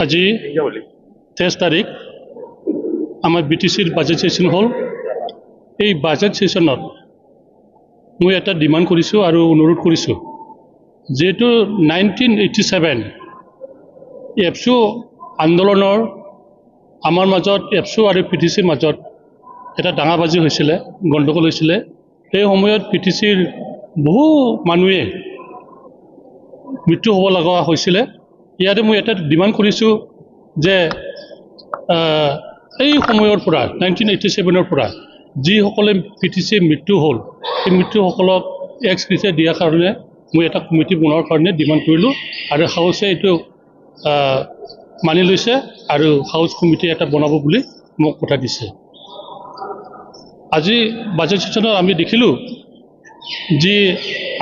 আজি 23 তাৰিখ আমাৰ BTCৰ বাজেট সেশন হ'ল। এই বাজেট সেশনত মই এটা ডিমান্ড কৰিছোঁ আৰু অনুৰোধ কৰিছোঁ, যেহেতু 1987 এপছু আন্দোলনৰ আমাৰ মাজত এপছু আৰু PTCৰ মাজত এটা ডাঙাবাজি হৈছিলে, গণ্ডগোল হৈছিলে। সেই সময়ত PTCৰ বহু মানুহে মৃত্যু হ'ব লগা হৈছিলে। ইয়াতে মই এটা ডিমান্ড কৰিছোঁ যে এই সময়ৰ পৰা 1987ৰ পৰা যিসকলে PTC মৃত্যু হ'ল, সেই মৃত্যুসকলক এক্স গ্ৰেচিয়া দিয়াৰ কাৰণে মই এটা কমিটি বনোৱাৰ কাৰণে ডিমান্ড কৰিলোঁ আৰু হাউচে এইটো মানি লৈছে আৰু হাউচ কমিটি এটা বনাব বুলি মোক কথা দিছে। আজি বাজেট সেশনত আমি দেখিলোঁ যি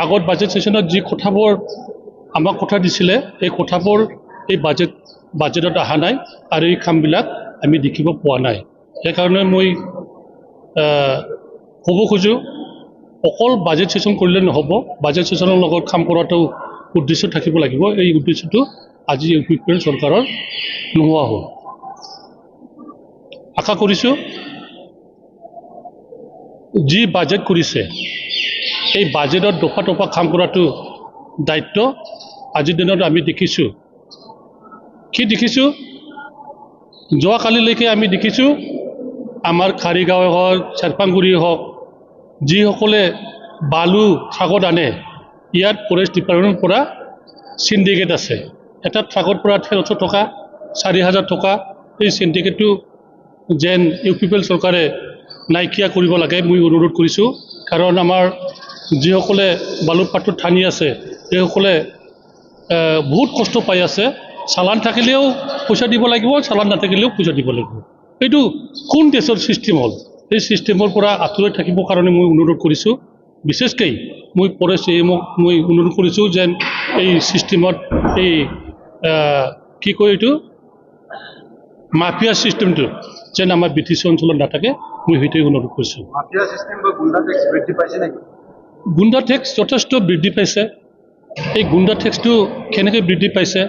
আগত বাজেট সেশনত যি কথাবোৰ আমাক কথা দিছিলে, এই কথাবোৰ এই বাজেটত অহা নাই আৰু এই কামবিলাক আমি দেখিব পোৱা নাই। সেইকাৰণে মই ক'ব খোজোঁ, অকল বাজেট সেশন কৰিলে নহ'ব, বাজেট সেশনৰ লগত কাম কৰাটো উদ্দেশ্য থাকিব লাগিব। এই উদ্দেশ্যটো আজি UPPL চৰকাৰৰ নোহোৱা হ'ল। আশা কৰিছোঁ যি বাজেট কৰিছে, এই বাজেটত দফা দফা কাম কৰাটো দায়িত্ব আজিৰ দিনত আমি দেখিছোঁ। কি দেখিছোঁ? যোৱাকালিলৈকে আমি দেখিছোঁ আমাৰ খাৰিগাঁৱে হওক, চেৰপাংগুৰি হওক, যিসকলে বালু ট্ৰাকত আনে, ইয়াত ফৰেষ্ট ডিপাৰ্টমেণ্টৰ পৰা চিণ্ডিকেট আছে। এটা ট্ৰাকত পৰা 1300 টকা, 4000 টকা। এই চিণ্ডিকেটটো যেন UPPL চৰকাৰে নাইকিয়া কৰিব লাগে মই অনুৰোধ কৰিছোঁ। কাৰণ আমাৰ যিসকলে বালুৰ পাত্ৰত ঠানি আছে, সেইসকলে বহুত কষ্ট পাই আছে। চালান থাকিলেও পইচা দিব লাগিব, চালান নাথাকিলেও পইচা দিব লাগিব। এইটো কোন দেশৰ চিষ্টেম হ'ল? এই চিষ্টেমৰ পৰা আঁতৰি থাকিবৰ কাৰণে মই অনুৰোধ কৰিছোঁ। বিশেষকৈ মই ফৰেষ্ট CMক মই অনুৰোধ কৰিছোঁ যেন এই চিষ্টেমত এই কি কয় এইটো মাফিয়া চিষ্টেমটো যেন আমাৰ BTC অঞ্চলত নাথাকে, মই সেইটোৱে অনুৰোধ কৰিছোঁ। মাফিয়া চিষ্টেম বা গুণ্ডা টেক্স বৃদ্ধি পাইছে নেকি? গুণ্ডা টেক্স যথেষ্ট বৃদ্ধি পাইছে। এই গুণ্ডা টেক্সটো কেনেকৈ বৃদ্ধি পাইছে?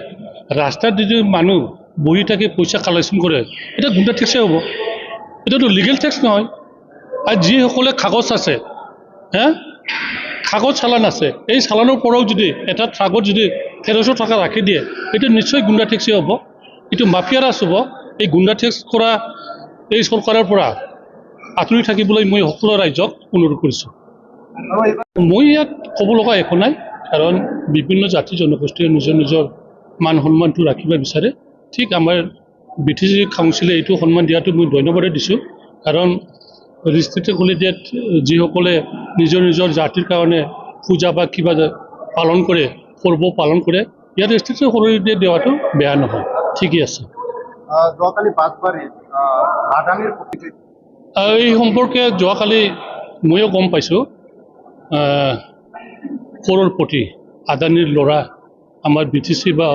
ৰাস্তাত যদি মানুহ বহি থাকি পইচা কালেকশ্যন কৰে, এটা গুণ্ডা টেক্সে হ'ব, এটাতো লিগেল টেক্স নহয়। আৰু যিসকলে কাগজ আছে, কাগজ চালান আছে, এই চালানৰ পৰাও যদি এটা ট্ৰাকত যদি 1300 টকা ৰাখি দিয়ে, এইটো নিশ্চয় গুণ্ডা টেক্সে হ'ব। এইটো মাফিয়া ৰাজ হ'ব। এই গুণ্ডা টেক্স কৰা এই চৰকাৰৰ পৰা আঁতৰি থাকিবলৈ মই সকলো ৰাইজক অনুৰোধ কৰিছোঁ। মই ইয়াত ক'ব লগা একো নাই, কাৰণ বিভিন্ন জাতি জনগোষ্ঠীয়ে নিজৰ নিজৰ মান সন্মানটো ৰাখিব বিচাৰে। ঠিক আমাৰ BTC কাউন্সিলে এইটো সন্মান দিয়াটো মই ধন্যবাদে দিছোঁ। কাৰণ ৰিষ্ট্ৰিক্টেড হলিডেত যিসকলে নিজৰ নিজৰ জাতিৰ কাৰণে পূজা বা কিবা পালন কৰে, পৰ্ব পালন কৰে, ইয়াত ৰিষ্ট্ৰিক্টেড হলিডে দিয়াটো বেয়া নহয়, ঠিকেই আছে। যোৱাকালি বাছবাৰীত আদানীৰ এই সম্পৰ্কে যোৱাকালি ময়ো গম পাইছোঁ, কৰোড়পতি আদানীৰ ল'ৰা আমাৰ BTC বা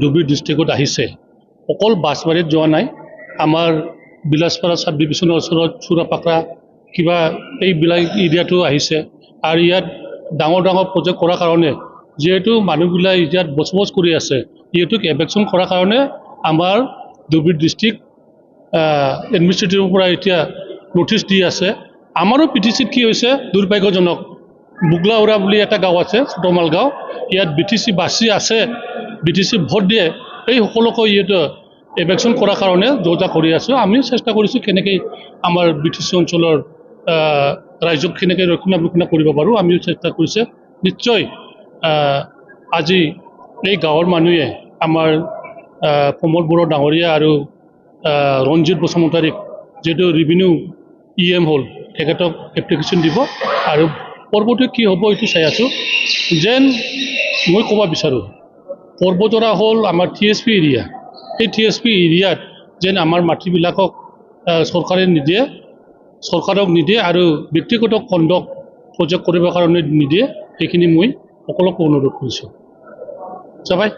ধুবুৰী ডিষ্ট্ৰিক্টত আহিছে। অকল বাছবাৰীত যোৱা নাই, আমাৰ বিলাসপাৰা চাব ডিভিশ্যনৰ ওচৰত চুৰাপাকৰা কিবা এইবিলাক এৰিয়াটো আহিছে। আৰু ইয়াত ডাঙৰ ডাঙৰ প্ৰজেক্ট কৰাৰ কাৰণে যিহেতু মানুহবিলাক ইয়াত বসবাস কৰি আছে, ইহঁতক এভেকশ্যন কৰাৰ কাৰণে আমাৰ ধুবুৰী ডিষ্ট্ৰিক্ট এডমিনিষ্ট্ৰেটিভৰ পৰা এতিয়া নটিচ দি আছে। আমাৰো PTCত কি হৈছে দুৰ্ভাগ্যজনক, বুগলাউৰা বুলি এটা গাঁও আছে, ছোটমাল গাঁও, ইয়াত BTC বাছি আছে, BTC ভোট দিয়ে, এই সকলোকে ইয়াত এভেকশ্যন কৰাৰ কাৰণে যোজা কৰি আছোঁ। আমিও চেষ্টা কৰিছোঁ কেনেকৈ আমাৰ BTC অঞ্চলৰ ৰাইজক কেনেকৈ ৰক্ষণাবেক্ষণ কৰিব পাৰোঁ, আমিও চেষ্টা কৰিছে। নিশ্চয় আজি এই গাঁৱৰ মানুহে আমাৰ প্ৰমোদ বড়ো ডাঙৰীয়া আৰু ৰঞ্জিত বসুমতাৰীক যিহেতু ৰেভিনিউ EM হ'ল, তেখেতক এপ্লিকেশ্যন দিব আৰু পৰ্বটো কি হ'ব এইটো চাই আছোঁ। যেন মই ক'ব বিচাৰোঁ, পৰ্বতৰা হ'ল আমাৰ TSP এৰিয়া। এই TSP এৰিয়াত যেন আমাৰ মাটিবিলাকক চৰকাৰক নিদিয়ে আৰু ব্যক্তিগত খণ্ডক প্ৰজেক্ট কৰিবৰ কাৰণে নিদিয়ে, সেইখিনি মই সকলোকে অনুৰোধ কৰিছোঁ। চাবাই।